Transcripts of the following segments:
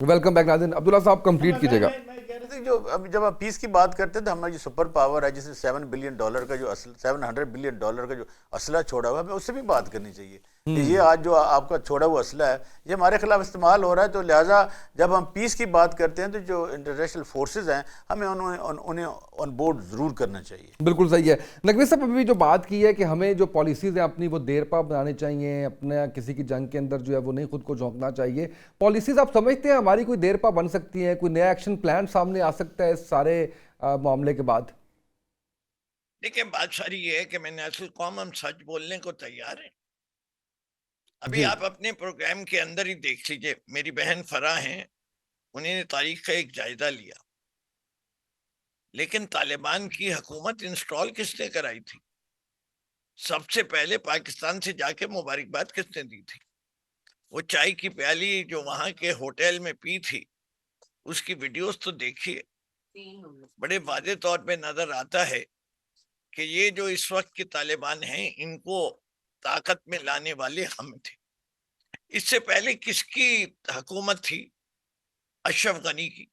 Welcome back नाज़रीन। अब्दुल्ला साहब complete कीजिएगा। मैं कह रहा था जो अभी जब आप पीस की बात करते हैं तो हमारी जो सुपर पावर है जिसने $7 बिलियन का जो $700 बिलियन का जो असला छोड़ा हुआ है, हमें उससे भी बात करनी चाहिए कि ये आज जो आपका छोड़ा हुआ असला है ये हमारे खिलाफ इस्तेमाल हो रहा है। तो लिहाजा जब हम पीस की बात करते हैं तो जो इंटरनेशनल फोर्सेज हैं हमें उन्हें ऑन बोर्ड ज़रूर करना चाहिए। बिल्कुल सही है। नकवी साहब अभी जो बात की है कि हमें जो पॉलिसीज़ हैं अपनी वो देरपा बनानी चाहिए, अपने किसी की जंग के अंदर जो है वो नहीं खुद को झोंकना चाहिए। पॉलिसीज़ आप समझते हैं हमारी कोई देरपा बन सकती है, कोई नया एक्शन प्लान सामने आ सकता है इस सारे मामले के बाद? देखिए, बात सारी ये है कि मैं नेशनल कौम हम सच बोलने को तैयार है। अभी जी। आप अपने प्रोग्राम के अंदर ही देख लीजिए, मेरी बहन फरा हैं, उन्होंने तारीख का एक जायजा लिया, लेकिन तालिबान की हुकूमत इंस्टॉल किसने कराई थी? सबसे पहले पाकिस्तान से जाके मुबारकबाद किसने दी थी? वो चाय की प्याली जो वहां के होटल में पी थी, उसकी वीडियोस तो देखिए, बड़े वादे तौर पे नजर आता है कि ये जो इस वक्त के तालिबान हैं इनको ताकत में लाने वाले हम थे। इससे पहले किसकी हुकूमत थी? अशरफ गनी की।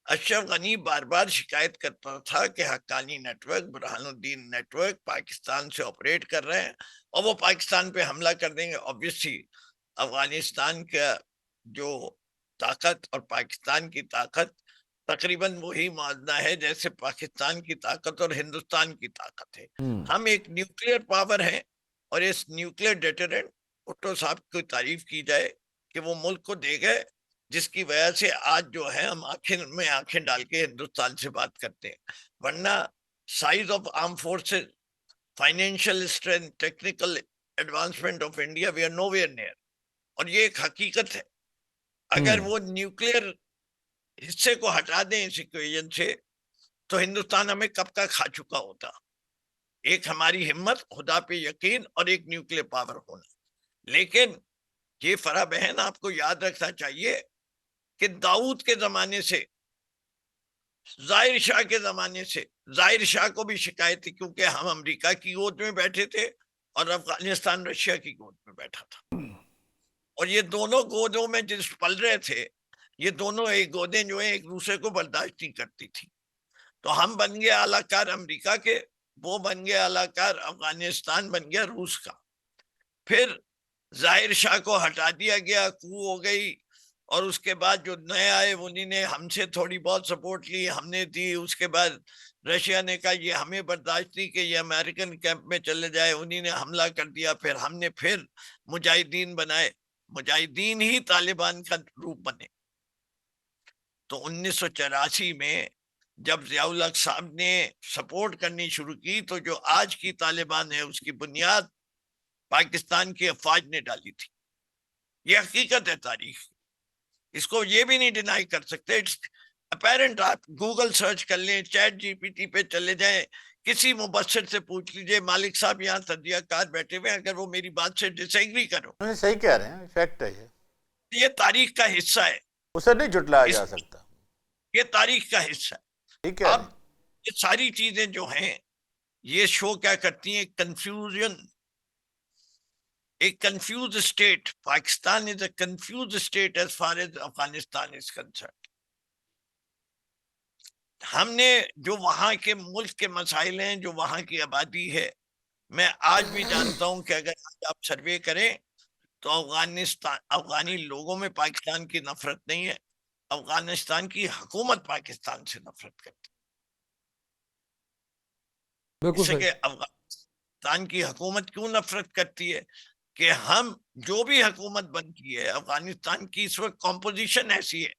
अशरफ गनी बार बार शिकायत करता था कि हक्कानी नेटवर्क, बुरहानुद्दीन नेटवर्क पाकिस्तान से ऑपरेट कर रहे हैं और वो पाकिस्तान पे हमला कर देंगे। ऑब्वियसली अफगानिस्तान का जो ताकत और पाकिस्तान की ताकत तकरीबन वही मुआवजा है जैसे पाकिस्तान की ताकत और हिंदुस्तान की ताकत है। हम एक न्यूक्लियर पावर हैं और इस न्यूक्लियर डेटरेंट, भुट्टो साहब की तारीफ की जाए कि वो मुल्क को दे गए, जिसकी वजह से आज जो है हम आखिर में आंखें डाल के हिंदुस्तान से बात करते हैं। वरना size of arm forces, financial strength, technical advancement of India, we are nowhere near. और ये एक हकीकत है। अगर वो न्यूक्लियर हिस्से को हटा दें इस इक्वेशन से तो हिंदुस्तान हमें कब का खा चुका होता। एक हमारी हिम्मत, खुदा पे यकीन और एक न्यूक्लियर पावर होना। लेकिन ये फरा बहन आपको याद रखना चाहिए कि दाऊद के जमाने से, जाहिर शाह के जमाने से, जाहिर शाह को भी शिकायत थी क्योंकि हम अमेरिका की गोद में बैठे थे और अफगानिस्तान रशिया की गोद में बैठा था। और ये दोनों गोदों में जिस पल रहे थे, ये दोनों एक गोदें जो है एक दूसरे को बर्दाश्त नहीं करती थी। तो हम बन गए आलाकार अमेरिका के, वो बन गए आलाकार अफगानिस्तान, बन गया रूस का। फिर जाहिर शाह को हटा दिया गया, कू हो गई, और उसके बाद जो नए आए उन्हीं ने हमसे थोड़ी बहुत सपोर्ट ली, हमने दी। उसके बाद रशिया ने कहा ये हमें बर्दाश्त नहीं कि ये अमेरिकन कैंप में चले जाए, उन्हीं ने हमला कर दिया। फिर हमने फिर मुजाहिदीन बनाए, मुजाहिदीन ही तालिबान का रूप बने। तो 1984 में जब जियाउल हक साहब ने सपोर्ट करनी शुरू की तो जो आज की तालिबान है उसकी बुनियाद पाकिस्तान की अफवाज ने डाली थी। ये हकीकत है तारीख, इसको ये भी नहीं डिनाई कर सकते। It's apparent. आप गूगल सर्च कर लें, चैट जीपीटी पे चले जाएं, किसी मुबस्सिर से पूछ लीजिए। मालिक साहब यहाँ तजियाकार बैठे हुए, अगर वो मेरी बात से डिसएग्री करो, सही कह रहे हैं, फैक्ट है ये तारीख का हिस्सा है, उसे नहीं जुटलाया इस जा सकता। ये तारीख का हिस्सा है। ठीक है। अब ये सारी चीजें जो हैं ये शो क्या करती हैं? कंफ्यूजन, एक confuse state. Pakistan is a confuse state as far as Afghanistan is concern. हमने जो वहां के मुल्क के मसाइल हैं, जो वहां की आबादी है, मैं आज भी जानता हूं कि अगर आज आप सर्वे करें तो अफगानिस्तान, अफगानी लोगों में पाकिस्तान की नफरत नहीं है, अफगानिस्तान की हुकूमत पाकिस्तान से नफरत करती है। बिल्कुल इससे सही। कि अफगानिस्तान की हुकूमत क्यों नफरत करती है कि हम जो भी हुकूमत बनती है, अफगानिस्तान की इस वक्त कॉम्पोजिशन ऐसी है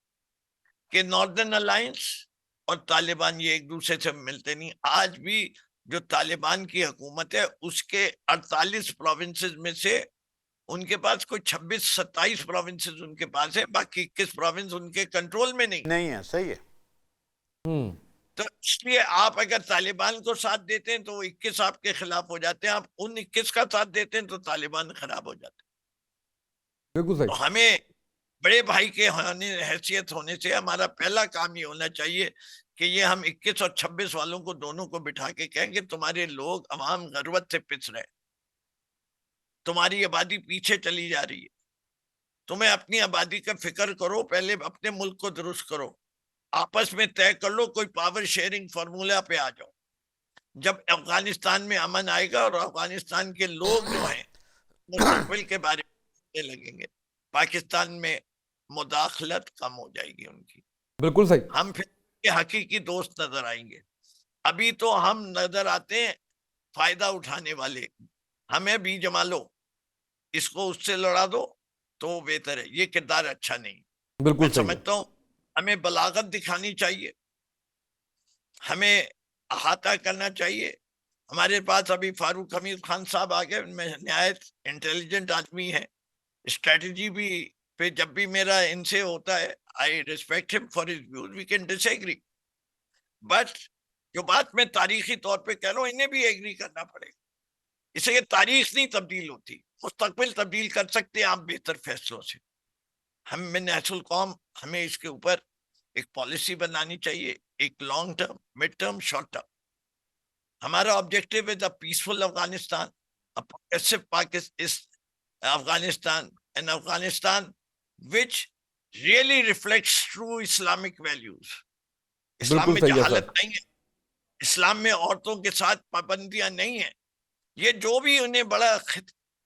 कि नॉर्दर्न अलायंस और तालिबान ये एक दूसरे से मिलते नहीं। आज भी जो तालिबान की हुकूमत है उसके 48 प्रोविंसेस में से उनके पास कोई 26-27 प्रोविंसेस उनके पास है, बाकी 21 प्रोविंस उनके कंट्रोल में नहीं। नहीं है, सही है। तो इसलिए आप अगर तालिबान को साथ देते हैं तो वो 21 आपके खिलाफ हो जाते हैं, आप उन 21 का साथ देते हैं तो तालिबान खराब हो जाते हैं। बिल्कुल सही। तो हमें बड़े भाई के होने, हैसियत होने से हमारा पहला काम ये होना चाहिए कि ये हम 21 और 26 वालों को दोनों को बिठा के कहें कि तुम्हारे लोग अवाम गरबत से पिस रहे, तुम्हारी आबादी पीछे चली जा रही है, तुम्हें अपनी आबादी का फिक्र करो, पहले अपने मुल्क को दुरुस्त करो, आपस में तय कर लो, कोई पावर शेयरिंग फार्मूला पे आ जाओ। जब अफगानिस्तान में अमन आएगा और अफगानिस्तान के लोग जो हैं मुस्तकबिल के बारे में सोचने लगेंगे, पाकिस्तान में मुदाखलत कम हो जाएगी उनकी, बिल्कुल सही। हम फिर के हकीकी दोस्त नजर आएंगे। अभी तो हम नजर आते हैं फायदा उठाने वाले, हमें भी जमा लो, इसको उससे लड़ा दो तो बेहतर है। ये किरदार अच्छा नहीं। बिल्कुल मैं सही है। समझता हूं हमें बलागत दिखानी चाहिए, हमें अहाता करना चाहिए। हमारे पास अभी फारूक हमीद खान साहब आ गए, उनमें नहायत इंटेलिजेंट आदमी है, स्ट्रेटजी भी पे जब भी मेरा इनसे होता है, I respect him for his views, we can disagree, but जो बात मैं तारीखी तौर पे कह रहा हूं, इन्हें भी एग्री करना पड़ेगा। इससे ये तारीख नहीं तब्दील होती, मुस्तकबिल तब्दील कर सकते हैं आप बेहतर फैसलों से। हम में नेशनल कौम, हमें इसके ऊपर एक पॉलिसी बनानी चाहिए, एक long term, mid term, short term. हमारा objective is a peaceful Afghanistan, a progressive Pakistan, Afghanistan, an Afghanistan which really reflects true Islamic values. इस्लाम बिल्कुल में सही है जहालत सर। नहीं है, इस्लाम में औरतों के साथ पाबंदियां नहीं है। ये जो भी उन्हें बड़ा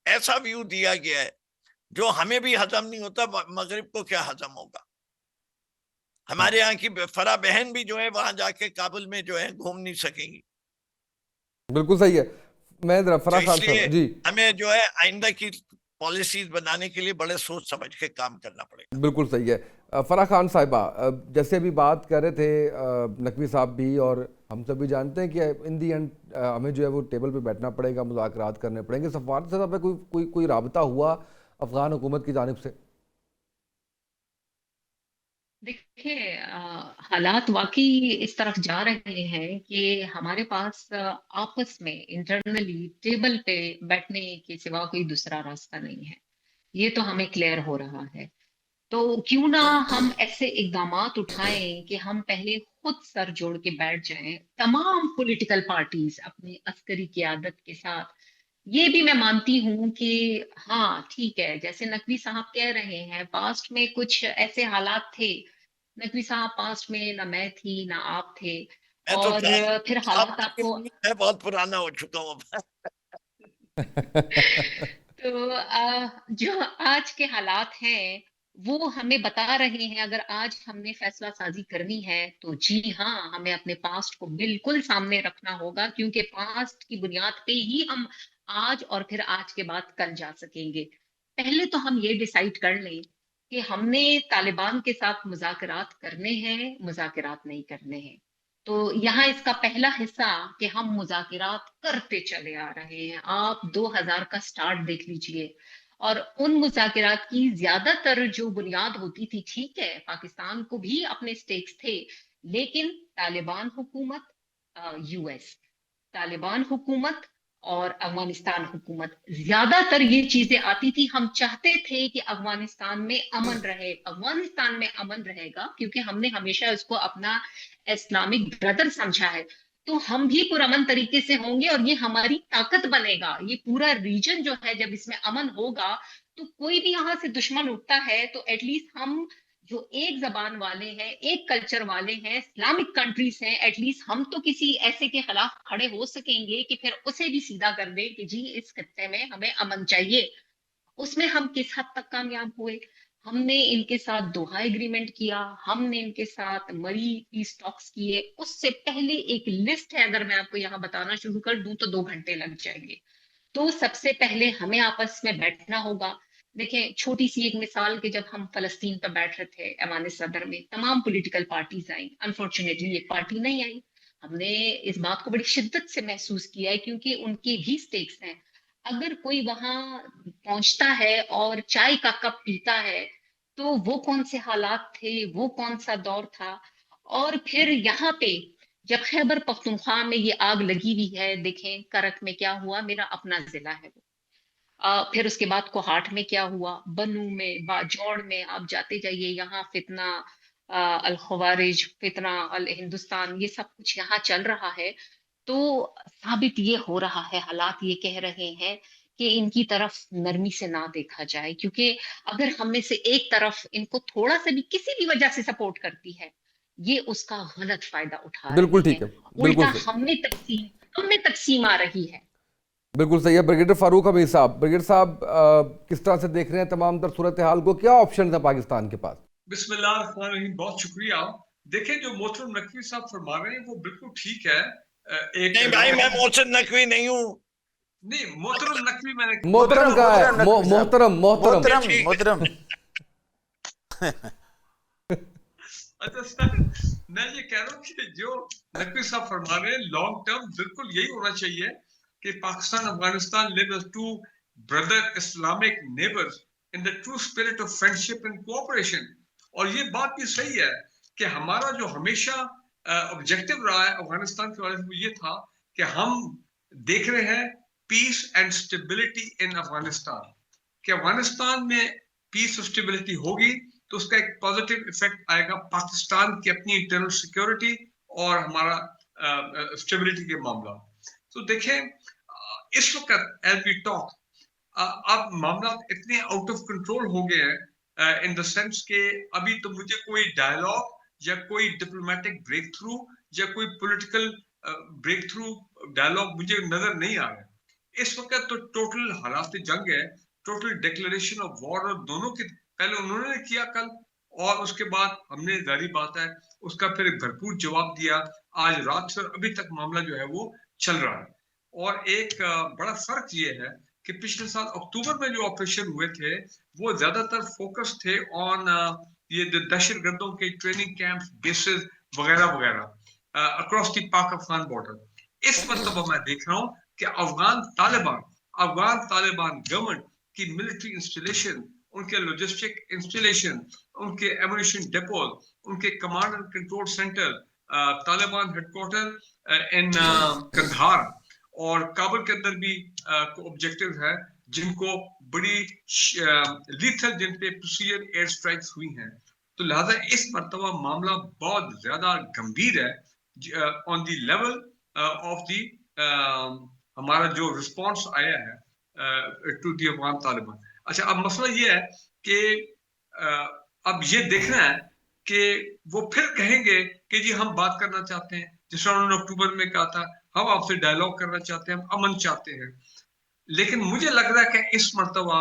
ऐसा व्यू दिया गया है जो हमें भी हजम नहीं होता, मगरिब को क्या हजम होगा। हमारे यहाँ की फरा बहन भी जो है वहां जाके काबुल में जो है घूम नहीं सकेंगी। बिल्कुल सही है। मैं जरा तो फराह खान इसलिए साहब जी। हमें जो है आइंदा की पॉलिसीज बनाने के लिए बड़े सोच समझ के काम करना पड़ेगा। बिल्कुल सही है। फराह खान साहिबा, जैसे अभी बात कर रहे थे नकवी साहब भी, और हम सब भी जानते हैं कि इन दी एंड हमें जो है वो टेबल पे बैठना पड़ेगा, मुज़ाकरात करने पड़ेंगे। सफारत सतह पे कोई राबता हुआ अफगान हुकूमत की जानिब से? देखिए, हालात वाकई इस तरफ जा रहे हैं कि हमारे पास आपस में इंटरनली टेबल पे बैठने के सिवा कोई दूसरा रास्ता नहीं है। ये तो हमें क्लियर हो रहा है। तो क्यों ना हम ऐसे इकदामात उठाएं कि हम पहले खुद सर जोड़ के बैठ जाएं, तमाम पॉलिटिकल पार्टीज अपनी अस्करी क़यादत के साथ। ये भी मैं मानती हूँ कि हाँ ठीक है, जैसे नकवी साहब कह रहे हैं, पास्ट में कुछ ऐसे हालात थे। नकवी साहब, पास्ट में ना मैं थी ना आप थे, मैं तो और फिर आप, हालात आपको मैं बहुत पुराना हो चुका हूँ। तो जो आज के हालात हैं वो हमें बता रहे हैं, अगर आज हमने फैसला साजी करनी है तो जी हाँ, हमें अपने पास्ट को बिल्कुल सामने रखना होगा, क्योंकि पास्ट की बुनियाद पे ही हम आज और फिर आज के बाद कल जा सकेंगे। पहले तो हम ये डिसाइड कर लें कि हमने तालिबान के साथ मुज़ाकरात करने हैं, मुज़ाकरात नहीं करने हैं। तो यहाँ इसका पहला हिस्सा कि हम मुज़ाकरात करते चले आ रहे हैं। आप 2000 का स्टार्ट देख लीजिए, और उन मुज़ाकरात की ज्यादातर जो बुनियाद होती थी, ठीक है पाकिस्तान को भी अपने स्टेक्स थे, लेकिन तालिबान हुकूमत, यूएस, तालिबान हुकूमत और अफगानिस्तान हुकूमत, ज्यादातर ये चीजें आती थी। हम चाहते थे कि अफगानिस्तान में अमन रहे, अफगानिस्तान में अमन रहेगा क्योंकि हमने हमेशा उसको अपना इस्लामिक ब्रदर समझा है। तो हम भी पुरअमन तरीके से होंगे और ये हमारी ताकत बनेगा। ये पूरा रीजन जो है, जब इसमें अमन होगा तो कोई भी यहाँ से दुश्मन उठता है तो एटलीस्ट हम जो एक जबान वाले हैं, एक कल्चर वाले हैं, इस्लामिक कंट्रीज हैं, एटलीस्ट हम तो किसी ऐसे के खिलाफ खड़े हो सकेंगे कि फिर उसे भी सीधा कर दे कि जी इस खत्ते में हमें अमन चाहिए। उसमें हम किस हद तक कामयाब हुए? हमने इनके साथ दोहा एग्रीमेंट किया, हमने इनके साथ मरी पीस टॉक्स किए। उससे पहले एक लिस्ट है, अगर मैं आपको यहाँ बताना शुरू कर दूं तो 2 घंटे लग जाएंगे। तो सबसे पहले हमें आपस में बैठना होगा। देखें, छोटी सी एक मिसाल, कि जब हम फलस्तीन पर बैठ रहे थे ऐवान सदर में, तमाम पॉलिटिकल पार्टीज आई, अनफॉर्चुनेटली एक पार्टी नहीं आई। हमने इस बात को बड़ी शिद्दत से महसूस किया है, क्योंकि उनके भी स्टेक्स हैं। अगर कोई वहां पहुंचता है और चाय का कप पीता है, तो वो कौन से हालात थे, वो कौन सा दौर था। और फिर यहाँ पे जब खैबर पख्तूनख्वा में ये आग लगी हुई है, देखें करक में क्या हुआ, मेरा अपना जिला है वो। फिर उसके बाद कोहाट में क्या हुआ, बनू में, बाजौड़ में, आप जाते जाइए, यहाँ फितना, अल खवारिज फितना, अल हिंदुस्तान, ये सब कुछ यहाँ चल रहा है। तो साबित ये हो रहा है, हालात ये कह रहे हैं कि इनकी तरफ नरमी से ना देखा जाए, क्योंकि अगर हम में से एक तरफ इनको थोड़ा सा भी किसी भी वजह से सपोर्ट करती है, ये उसका गलत फायदा उठा बिल्कुल रही ठीक है। है, बिल्कुल उल्टा सही, हमें तकसीम आ रही है। बिल्कुल सही है। ब्रिगेडियर फारूक हमीद साहब, ब्रिगेडियर साहब किस तरह से देख रहे हैं तमाम तर सूरत हाल को, क्या ऑप्शन है पाकिस्तान के पास? बिस्मिल्लाहिर्रहमानिर्रहीम, बहुत शुक्रिया। देखिए, जो मोहतरम नकवी साहब फरमा रहे हैं वो बिल्कुल ठीक है। एक नहीं भाई, मैं मोहसिन नकवी नहीं हूँ। नहीं, मोहतरम नकवी मैंने मोहतरम कहा है, नकवी साहब। मोहतरम मोहतरम मोहतरम। अच्छा सर, मैं ये कह रहा हूँ कि जो नकवी साहब फरमा रहे हैं लॉन्ग टर्म बिल्कुल यही होना चाहिए कि Pakistan Afghanistan live as two brother Islamic neighbours in the true spirit of friendship and cooperation. और ये बात भी सही है कि हमारा जो हमेशा ऑब्जेक्टिव रहा है अफगानिस्तान के बारे में ये था कि हम देख रहे हैं peace and stability in Afghanistan, कि अफगानिस्तान में पीस और स्टेबिलिटी होगी तो उसका एक पॉजिटिव इफेक्ट आएगा पाकिस्तान की अपनी इंटरनल सिक्योरिटी और हमारा स्टेबिलिटी के मामला। तो देखें, इस वक्त एज वी टॉक अब मामला इतने आउट ऑफ कंट्रोल हो गए हैं इन द सेंस के अभी तो मुझे कोई डायलॉग या कोई डिप्लोमेटिक ब्रेक थ्रू या कोई पॉलिटिकल ब्रेक थ्रू डायलॉग मुझे नजर नहीं आ रहा है। इस वक्त तो टोटल हालात जंग है, टोटल डिक्लेरेशन ऑफ वॉर, और दोनों के पहले उन्होंने किया कल और उसके बाद हमने, जारी बात है, उसका फिर एक भरपूर जवाब दिया आज रात से, अभी तक मामला जो है वो चल रहा है। और एक बड़ा फर्क ये है कि पिछले साल अक्टूबर में जो ऑपरेशन हुए थे वो ज्यादातर फोकस थे ऑन ये दहशतगर्दों के ट्रेनिंग कैंप्स, बेसेस वगैरह वगैरह अक्रॉस द पाक अफगान बॉर्डर। इस मतलब मैं देख रहा हूँ कि अफगान तालिबान गवर्नमेंट की मिलिट्री इंस्टॉलेशन, उनके लॉजिस्टिक इंस्टॉलेशन, उनके एमुनिशन डेपो, उनके command and control centre, Taliban headquarter in Kandahar और काबुल के अंदर भी ऑब्जेक्टिव है जिनको बड़ी लीथल, जिन पे प्रिसीजन एयर स्ट्राइक्स हुई हैं। तो लिहाजा इस मर्तबा मामला बहुत ज्यादा गंभीर है on the level of the हमारा जो रिस्पॉन्स आया है टू दी अफगान तालिबान। अच्छा, अब मसला ये है कि अब ये देखना है कि वो फिर कहेंगे कि जी हम बात करना चाहते हैं, जिस तरह उन्होंने अक्टूबर में कहा था हम आपसे डायलॉग करना चाहते हैं, हम अमन चाहते हैं। लेकिन मुझे लग रहा है कि इस मर्तबा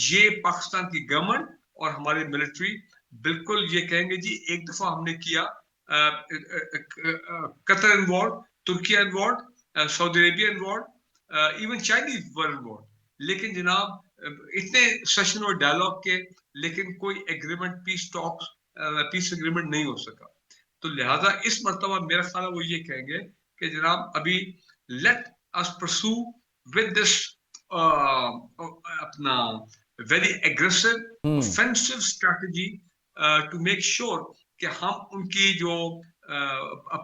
ये पाकिस्तान की गवर्नमेंट और हमारी मिलिट्री बिल्कुल ये कहेंगे जी एक दफा हमने किया, कतर इन्वॉल्व, तुर्किया involve, Saudi Arabia involve, even Chinese were involve, लेकिन जनाब इतने सेशन और डायलॉग के लेकिन कोई एग्रीमेंट, पीस एग्रीमेंट नहीं हो सका। तो लिहाजा इस मर्तबा मेरा ख्याल है वो ये कहेंगे कि जनाब अभी let us pursue with this अपना very aggressive offensive strategy to make sure कि हम उनकी जो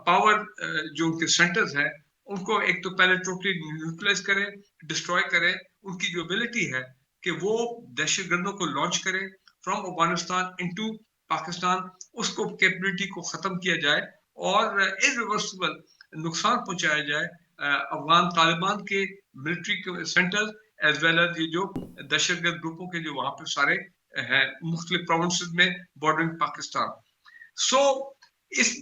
पावर जो उनके सेंटर्स हैं उनको एक तो पहले टोटली न्यूट्रलाइज करें, डिस्ट्रॉय करें, उनकी जो एबिलिटी है कि वो दहशतगर्दों को लॉन्च करें फ्रॉम अफगानिस्तान इनटू पाकिस्तान, उसको कैपेबिलिटी को खत्म किया जाए और इरिवर्सिबल नुकसान पहुंचाया जाए अफगान तालिबान के मिलिट्री के सेंटर्स एज वेल एज ये जो दहशतगर्द ग्रुपों के जो वहां पे सारे हैं मुख्तलिफ प्रोविंसेस में बॉर्डरिंग पाकिस्तान। सो इस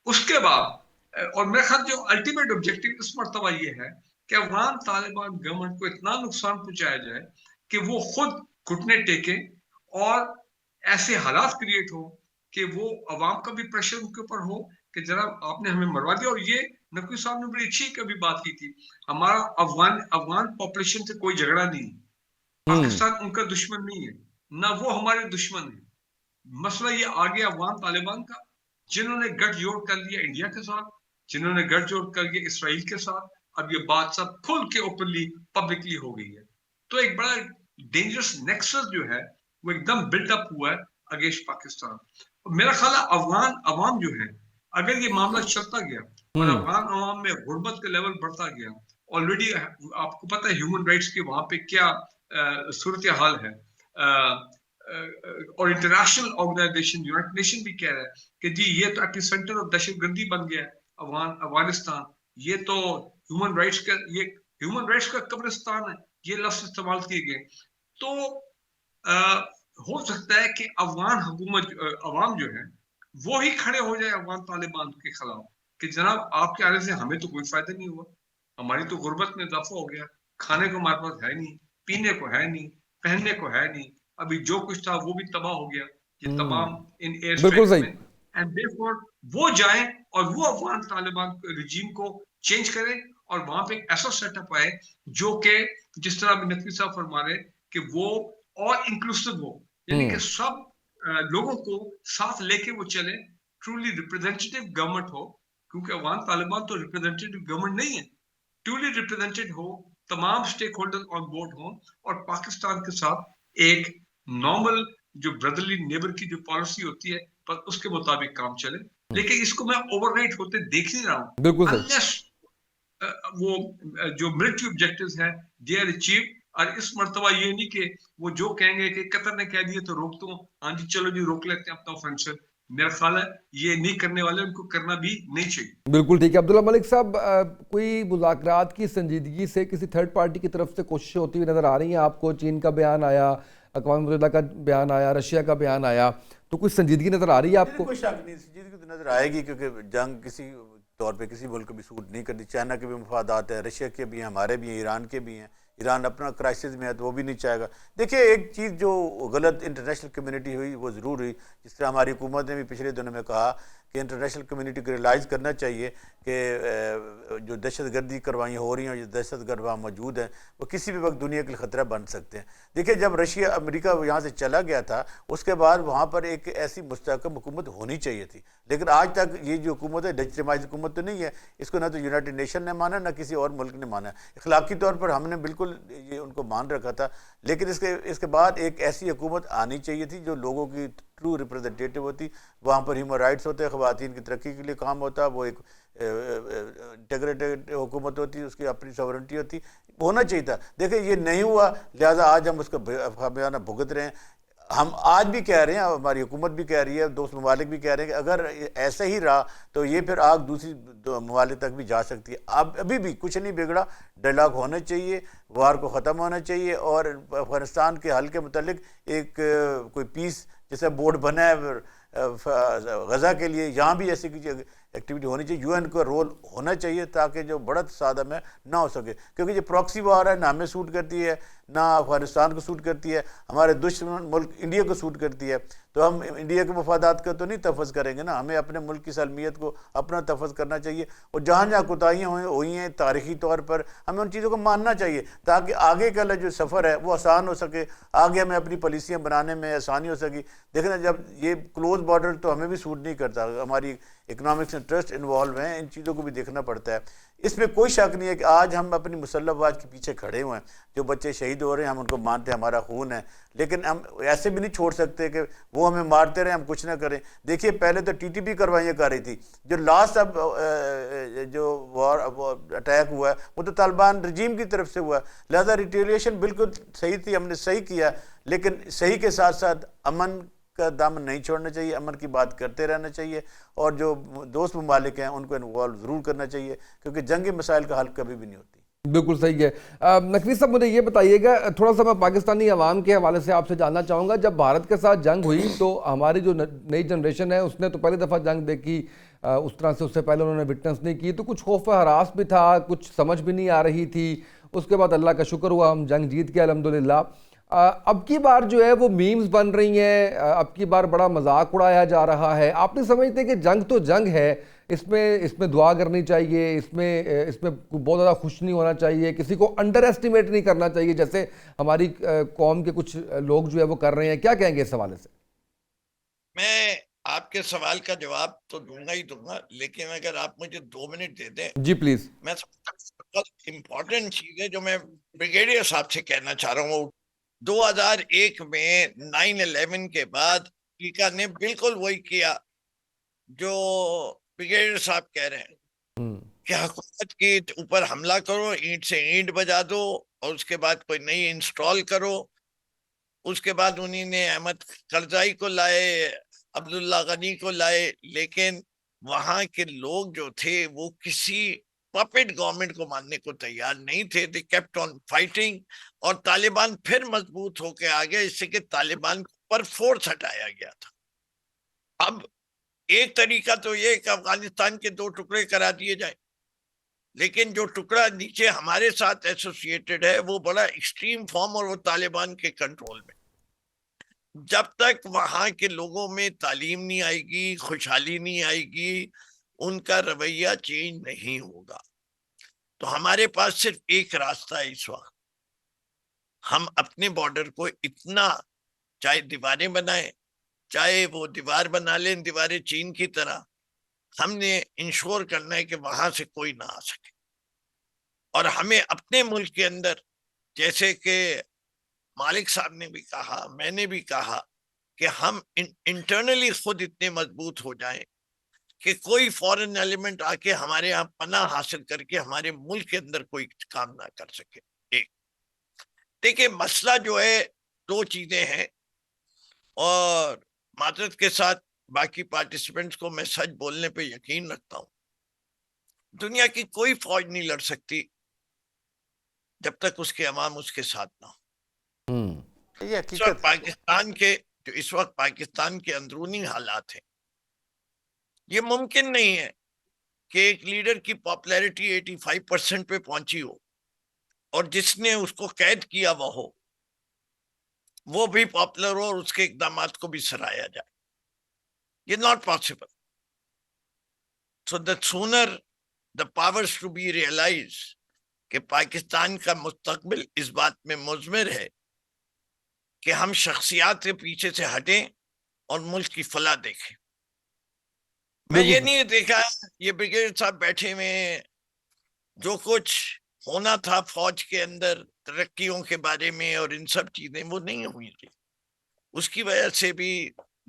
उसके बाद और मेरा ख्याल जो अल्टीमेट ऑब्जेक्टिव इस मर्तबा ये है कि अफगान तालिबान गवर्नमेंट को इतना नुकसान पहुंचाया जाए कि वो खुद घुटने टेके और ऐसे हालात क्रिएट हो कि वो अवाम का भी प्रेशर उनके ऊपर हो कि जरा आपने हमें मरवा दिया। और ये नकवी साहब ने बड़ी अच्छी कभी बात की थी, हमारा अफगान पॉपुलेशन से कोई झगड़ा नहीं, पाकिस्तान उनका दुश्मन नहीं है, ना वो हमारे दुश्मन है। मसला ये आ गया अफगान तालिबान का, जिन्होंने गठजोड़ कर लिया इंडिया के साथ, जिन्होंने गठजोड़ कर लिया इसराइल के साथ, अब ये बात सब खुल के ओपनली पब्लिकली हो गई है। तो एक बड़ा डेंजरस नेक्सस जो है वो एकदम बिल्डअप हुआ है अगेंस्ट पाकिस्तान। मेरा ख्याल है अफगान अवाम जो है, अगर ये मामला चलता गया और अफगान अवाम में गुर्बत का लेवल बढ़ता गया, ऑलरेडी आपको पता है ह्यूमन राइट्स के वहां पे क्या सूरत हाल है, और इंटरनेशनल ऑर्गेनाइजेशन यूनाइटेड नेशन भी कह रहा है कि जी ये तो एपिसेंटर ऑफ दहशतगर्दी बन गया अफगानिस्तान, ये तो ह्यूमन राइट्स का कब्रिस्तान है, ये लफ्ज इस्तेमाल किए गए। तो हो सकता है कि अफगान हुकूमत अवाम जो है वो ही खड़े हो जाए अफगान तालिबान के खिलाफ कि जनाब आपके आने से हमें तो कोई फायदा नहीं हुआ, हमारी तो गुर्बत में इजाफा हो गया, खाने को हमारे पास है नहीं, पीने को है नहीं, पहनने को है नहीं, अभी जो कुछ था वो भी तबाह हो गया, ये तमाम इन एयर बिल्कुल स्ट्राइक्स सही। में। एंड देयरफॉर वो जाए और वो अफगान तालिबान रिजीम को चेंज करे और वहां पे एक ऐसा सेटअप आए जो कि जिस तरह अभी नकवी साहब फरमा रहे कि वो और इंक्लूसिव हो, यानी कि सब लोगों को साथ लेके वो चले, ट्रूली रिप्रेजेंटेटिव गवर्नमेंट हो, क्योंकि अफगान तालिबान तो रिप्रेजेंटेटिव गवर्नमेंट नहीं है, ट्रूली रिप्रेजेंटेड हो, तमाम स्टेक होल्डर ऑन बोर्ड हो और पाकिस्तान के साथ एक नॉर्मल जो ब्रदरली नेबर की जो पॉलिसी होती है पर उसके मुताबिक काम चले। लेकिन इसको मैं ओवरनाइट होते देख नहीं रहा हूँ, बिल्कुल सही। अनलेस वो जो मिलिट्री ऑब्जेक्टिव्स हैं दे आर अचीव। और इस मर्तबा ये नहीं कि वो जो कहेंगे कि कतर ने कह दिया तो रोक दो, हाँ जी चलो जी रोक लेते हैं अपना ऑफेंसिव, मेरा ख्याल है ये नहीं करने वाले, उनको करना भी नहीं चाहिए। बिल्कुल ठीक है। अब्दुल्ला मलिक साहब, कोई मुज़ाकरात की संजीदगी से किसी थर्ड पार्टी की तरफ से कोशिशें होती हुई नज़र आ रही हैं आपको? चीन का बयान आया, अक़वाम मुत्तहिदा का बयान आया, रशिया का बयान आया, तो कुछ संजीदगी नज़र आ रही है आपको? कोई शक नहीं, संजीदगी तो नजर आएगी, क्योंकि जंग किसी तौर पे किसी मुल्क को भी सूट नहीं करती। चाइना के भी मफादात हैं, रशिया के भी हैं, हमारे भी हैं, ईरान के भी हैं। ईरान अपना क्राइसिस में है तो वो भी नहीं चाहेगा। देखिए, एक चीज़ जो गलत इंटरनेशनल कम्युनिटी हुई वो ज़रूर हुई, जिस तरह हमारी हुकूमत ने भी पिछले दिनों में कहा कि इंटरनेशनल कम्युनिटी को रियलाइज़ करना चाहिए कि जो दहशतगर्दी कार्रवाइयाँ हो रही हैं और जो दहशतगर्द वहाँ मौजूद हैं वो किसी भी वक्त दुनिया के लिए ख़तरा बन सकते हैं। देखिए, जब रशिया अमेरिका यहाँ से चला गया था उसके बाद वहाँ पर एक ऐसी मुस्तहकम हुकूमत होनी चाहिए थी, लेकिन आज तक ये जो हुकूमत है लेजिटिमाइज हुकूमत तो नहीं है। इसको ना तो यूनाइटेड नेशन ने माना ना किसी और मुल्क ने माना। अखलाकी तौर पर हमने बिल्कुल ये उनको मान रखा था, लेकिन इसके बाद एक ऐसी हुकूमत आनी चाहिए थी जो लोगों की ट्रू रिप्रेजेंटेटिव होती। वहाँ पर ह्यूमन राइट्स होते, ख़वातीन की तरक्की के लिए काम होता, वो एक इंटीग्रेटेड हुकूमत होती, उसकी अपनी सॉवरेंटी होती, होना चाहिए था। देखिए, ये नहीं हुआ, लिहाजा आज हम उसका खामियाना भुगत रहे हैं। हम आज भी कह रहे हैं, हमारी हुकूमत भी कह रही है, दोस्त ममालिक भी कह रहे हैं कि अगर ऐसा ही रहा तो ये फिर आग दूसरी ममालिक तक भी जा सकती है। अब अभी भी कुछ नहीं बिगड़ा, डायलॉग होना चाहिए, वार को ख़त्म होना चाहिए और अफगानिस्तान के हल के मुतल्लिक एक कोई पीस जैसा बोर्ड बना है गज़ा के लिए, यहाँ भी ऐसी कुछ एक्टिविटी होनी चाहिए। यूएन का रोल होना चाहिए ताकि जो बढ़त सादा में ना हो सके, क्योंकि ये प्रॉक्सी वार है, ना हमें सूट करती है ना अफगानिस्तान को सूट करती है, हमारे दुश्मन मुल्क इंडिया को सूट करती है। तो हम इंडिया के मफादात का तो नहीं तफज़ करेंगे ना, हमें अपने मुल्क की सलमियत को अपना तफज़ करना चाहिए। और जहाँ जहाँ कोताहियाँ हुई हैं तारीख़ी तौर पर, हमें उन चीज़ों को मानना चाहिए ताकि आगे का जो सफ़र है वो आसान हो सके, आगे हमें अपनी पॉलिसियाँ बनाने में आसानी हो सकी। देखना, जब ये क्लोज बॉर्डर तो हमें भी सूट नहीं करता, हमारी इकनॉमिक्स इंटरेस्ट इन्वॉल्व हैं, इन चीज़ों को भी देखना पड़ता है। इसमें कोई शक नहीं है कि आज हम अपनी मुसल्लह अफवाज के पीछे खड़े हुए हैं। जो बच्चे शहीद हो रहे हैं हम उनको मानते हैं, हमारा खून है, लेकिन हम ऐसे भी नहीं छोड़ सकते कि वो हमें मारते रहे हम कुछ ना करें। देखिए, पहले तो टीटीपी कार्रवाइयाँ कर रही थी, जो लास्ट अब जो वॉर अटैक हुआ है वो तो तालिबान रजीम की तरफ से हुआ, लिहाजा रिटेलिएशन बिल्कुल सही थी, हमने सही किया। लेकिन सही के साथ साथ अमन का दामन नहीं छोड़ना चाहिए, अमन की बात करते रहना चाहिए और जो दोस्त ममालिक हैं उनको इन्वॉल्व ज़रूर करना चाहिए, क्योंकि जंगी मसाइल का हल कभी भी नहीं होती। बिल्कुल सही है। नकवी साहब, मुझे ये बताइएगा, थोड़ा सा मैं पाकिस्तानी अवाम के हवाले से आपसे जानना चाहूँगा। जब भारत के साथ जंग हुई तो हमारी जो नई जनरेशन है उसने तो पहली दफ़ा जंग देखी, उस तरह से उससे पहले उन्होंने विटनेस नहीं की, तो कुछ खौफ हरास भी था, कुछ समझ भी नहीं आ रही थी। उसके बाद अल्लाह का शुक्र हुआ हम जंग जीत गए अल्हम्दुलिल्लाह। अब की बार जो है वो मीम्स बन रही हैं, अब की बार बड़ा मजाक उड़ाया जा रहा है। आप नहीं समझते कि जंग तो जंग है, इसमें दुआ करनी चाहिए, इसमें बहुत ज़्यादा खुश नहीं होना चाहिए, किसी को अंडर एस्टिमेट नहीं करना चाहिए जैसे हमारी कौम के कुछ लोग जो है वो कर रहे हैं? क्या कहेंगे इस हवाले से? मैं आपके सवाल का जवाब तो दूंगा ही दूंगा, लेकिन अगर आप मुझे 2 मिनट दे दें। जी प्लीज। मैं बहुत इम्पोर्टेंट चीज है जो मैं ब्रिगेडियर साहब से कहना चाह रहा हूँ। 2001 में 9/11 के बाद अमेरिका ने बिल्कुल वही किया जो ब्रिगेडियर साहब कह रहे हैं कि हुकूमत के ऊपर हमला करो, ईंट से ईंट बजा दो और उसके बाद कोई नई इंस्टॉल करो। उसके बाद उन्हीं ने अहमद करजाई को लाए, अब्दुल्ला गनी को लाए, लेकिन वहां के लोग जो थे वो किसी पपेट गवर्नमेंट को मानने को तैयार नहीं थे। दे केप्ट ऑन फाइटिंग और तालिबान फिर मजबूत होकर आ गया, इससे कि तालिबान पर फोर्स हटाया गया था। अब एक तरीका तो ये कि अफगानिस्तान के 2 टुकड़े करा दिए जाए, लेकिन जो टुकड़ा नीचे हमारे साथ एसोसिएटेड है वो बड़ा एक्सट्रीम फॉर्म और वो तालिबान के कंट्रोल में। जब तक वहां के लोगों में तालीम नहीं आएगी, खुशहाली नहीं आएगी, उनका रवैया चेंज नहीं होगा। तो हमारे पास सिर्फ एक रास्ता है इस वक्त, हम अपने बॉर्डर को इतना, चाहे दीवारें बनाएं, चाहे वो दीवार बना लें दीवारें चीन की तरह, हमने इंश्योर करना है कि वहां से कोई ना आ सके। और हमें अपने मुल्क के अंदर, जैसे कि मालिक साहब ने भी कहा, मैंने भी कहा, कि हम इंटरनली खुद इतने मजबूत हो जाएं कि कोई फॉरेन एलिमेंट आके हमारे यहाँ पनाह हासिल करके हमारे मुल्क के अंदर कोई काम ना कर सके। एक देखिए, मसला जो है 2 चीजें हैं, और माजरत के साथ बाकी पार्टिसिपेंट्स को मैं सच बोलने पे यकीन रखता हूं, दुनिया की कोई फौज नहीं लड़ सकती जब तक उसके अवाम उसके साथ ना हो। ये इस वक्त हकीकत है। पाकिस्तान के जो इस वक्त पाकिस्तान के अंदरूनी हालात हैं, ये मुमकिन नहीं है कि एक लीडर की पॉपुलैरिटी 85% पे पहुंची हो और जिसने उसको कैद किया वो भी पॉपुलर हो और उसके इकदामात को भी सराहा जाए। ये not possible. So the sooner the powers to be realise कि पाकिस्तान का मुस्तकबिल इस बात में मुज़मिर है कि हम शख्सियात के पीछे से हटें और मुल्क की फलाह देखें। मैं ये नहीं देखा ये ब्रिगेडियर साहब बैठे हुए हैं, जो कुछ होना था फौज के अंदर तरक्कियों के बारे में और इन सब चीजें वो नहीं हुई थी। उसकी वजह से भी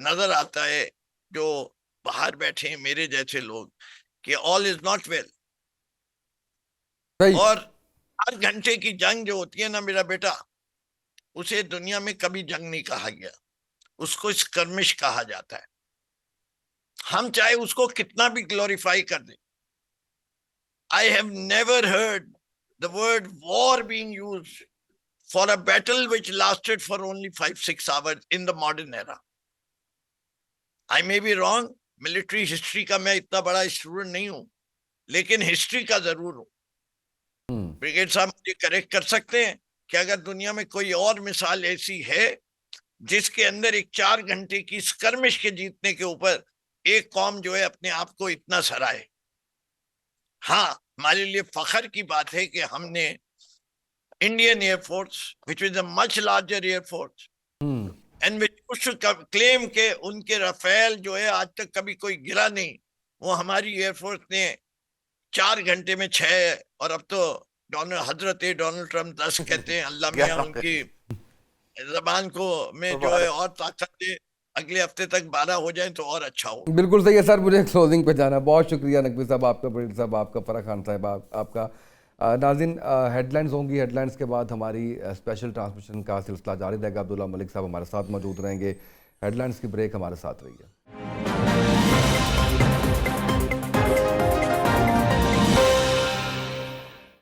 नजर आता है जो बाहर बैठे हैं मेरे जैसे लोग कि ऑल इज नॉट वेल। और 4 घंटे की जंग जो होती है ना मेरा बेटा, उसे दुनिया में कभी जंग नहीं कहा गया, उसको स्कर्मिश कहा जाता है। हम चाहे उसको कितना भी ग्लोरीफाई कर दें, I have never heard the word war being used for a battle which lasted for only 5-6 hours in the modern era. I may be wrong, military history का मैं इतना बड़ा स्टूडेंट नहीं हूं, लेकिन हिस्ट्री का जरूर हूं। ब्रिगेड साहब मुझे करेक्ट कर सकते हैं कि अगर दुनिया में कोई और मिसाल ऐसी है जिसके अंदर एक 4 घंटे की स्कर्मिश के जीतने के ऊपर एक कौम जो है अपने आप को इतना सराहे। हाँ, हमारे लिए फख्र की बात है कि हमने Indian air force which is a much larger air force and which claim के उनके राफेल जो है आज तक कभी कोई गिरा नहीं, वो हमारी एयरफोर्स ने 4 घंटे में 6, और अब तो हजरत डोनाल्ड ट्रम्प 10 कहते हैं। अल्लाह मियां उनकी जबान को में जो है और ताकत दे, अगले हफ्ते तक 12 हो जाए तो और अच्छा हो। बिल्कुल सही है सर, मुझे क्लोजिंग पे जाना। बहुत शुक्रिया नकवी साहब आपका, बड़े साहब आपका, फराह खान साहब आपका। नाज़रीन, हेडलाइंस होंगी, हेडलाइंस के बाद हमारी स्पेशल ट्रांसमिशन का सिलसिला जारी रहेगा। अब्दुल्ला मलिक साहब हमारे साथ मौजूद रहेंगे। हेडलाइंस की ब्रेक, हमारे साथ रहिए।